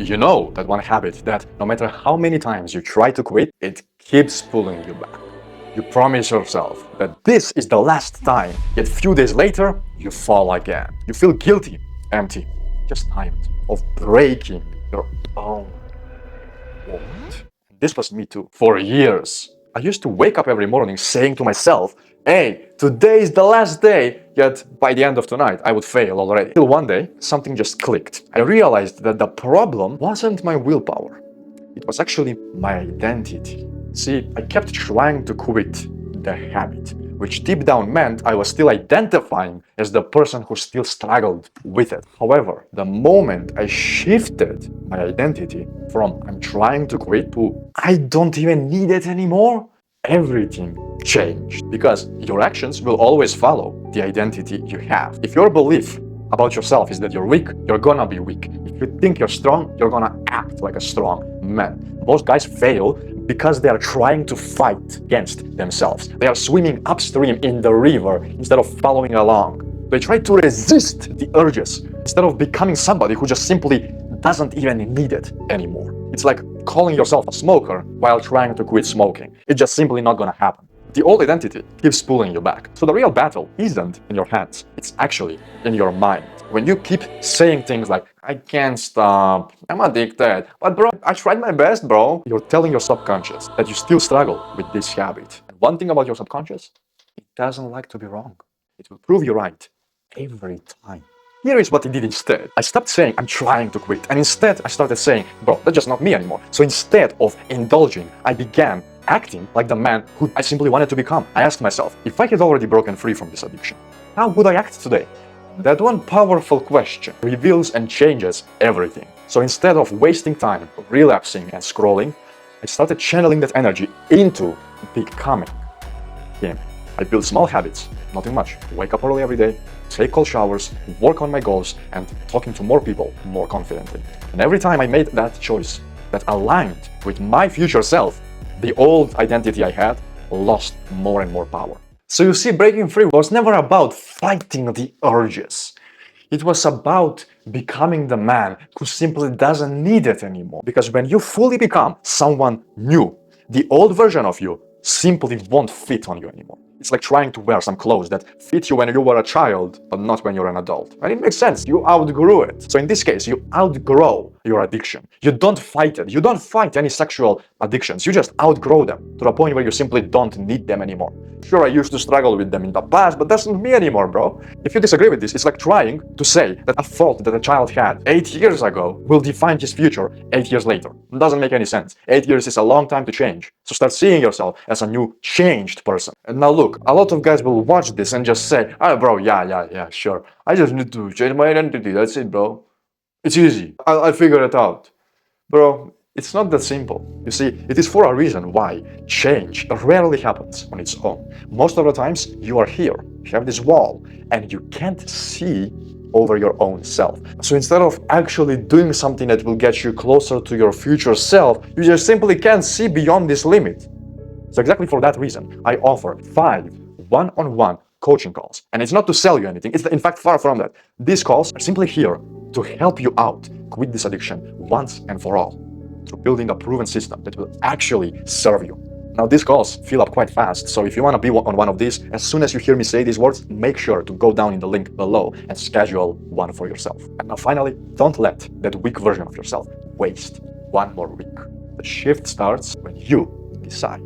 You know that one habit that no matter how many times you try to quit, it keeps pulling you back. You promise yourself that this is the last time, yet few days later, you fall again. You feel guilty, empty, just tired of breaking your own world. This was me too. For years, I used to wake up every morning saying to myself, hey, today is the last day, yet by the end of tonight, I would fail already. Till one day, something just clicked. I realized that the problem wasn't my willpower. It was actually my identity. See, I kept trying to quit the habit, which deep down meant I was still identifying as the person who still struggled with it. However, the moment I shifted my identity from I'm trying to quit to I don't even need it anymore, everything changed. Because your actions will always follow the identity you have. If your belief about yourself is that you're weak, you're gonna be weak. If you think you're strong, you're gonna act like a strong man. Most guys fail because they are trying to fight against themselves. They are swimming upstream in the river instead of following along. They try to resist the urges instead of becoming somebody who just simply doesn't even need it anymore. It's like calling yourself a smoker while trying to quit smoking. It's just simply not gonna happen. The old identity keeps pulling you back. So the real battle isn't in your hands, it's actually in your mind. When you keep saying things like, I can't stop, I'm addicted, but bro, I tried my best, bro. You're telling your subconscious that you still struggle with this habit. And one thing about your subconscious, it doesn't like to be wrong. It will prove you right every time. Here is what I did instead. I stopped saying, I'm trying to quit. And instead, I started saying, bro, that's just not me anymore. So instead of indulging, I began acting like the man who I simply wanted to become. I asked myself, if I had already broken free from this addiction, how would I act today? That one powerful question reveals and changes everything. So instead of wasting time relapsing and scrolling, I started channeling that energy into becoming him. I built small habits, nothing much. Wake up early every day, take cold showers, work on my goals, and talking to more people more confidently. And every time I made that choice that aligned with my future self, the old identity I had lost more and more power. So you see, breaking free was never about fighting the urges. It was about becoming the man who simply doesn't need it anymore. Because when you fully become someone new, the old version of you simply won't fit on you anymore. It's like trying to wear some clothes that fit you when you were a child, but not when you're an adult. And it makes sense, you outgrew it. So in this case, you outgrow your addiction. You don't fight it. You don't fight any sexual addictions. You just outgrow them to the point where you simply don't need them anymore. Sure, I used to struggle with them in the past, but that's not me anymore, bro. If you disagree with this, it's like trying to say that a fault that a child had 8 years ago will define his future 8 years later. It doesn't make any sense. 8 years is a long time to change. So start seeing yourself as a new, changed person. And now look, a lot of guys will watch this and just say, oh, bro, yeah, sure. I just need to change my identity. That's it, bro. It's easy. I'll figure it out. Bro, it's not that simple. You see, it is for a reason why change rarely happens on its own. Most of the times, you are here, you have this wall, and you can't see over your own self. So instead of actually doing something that will get you closer to your future self, you just simply can't see beyond this limit. So exactly for that reason, I offer 5 one-on-one coaching calls. And it's not to sell you anything, it's in fact far from that. These calls are simply here to help you out quit this addiction once and for all, through building a proven system that will actually serve you. Now these calls fill up quite fast, so if you want to be on one of these, as soon as you hear me say these words, make sure to go down in the link below and schedule one for yourself. And now finally, don't let that weak version of yourself waste one more week. The shift starts when you decide.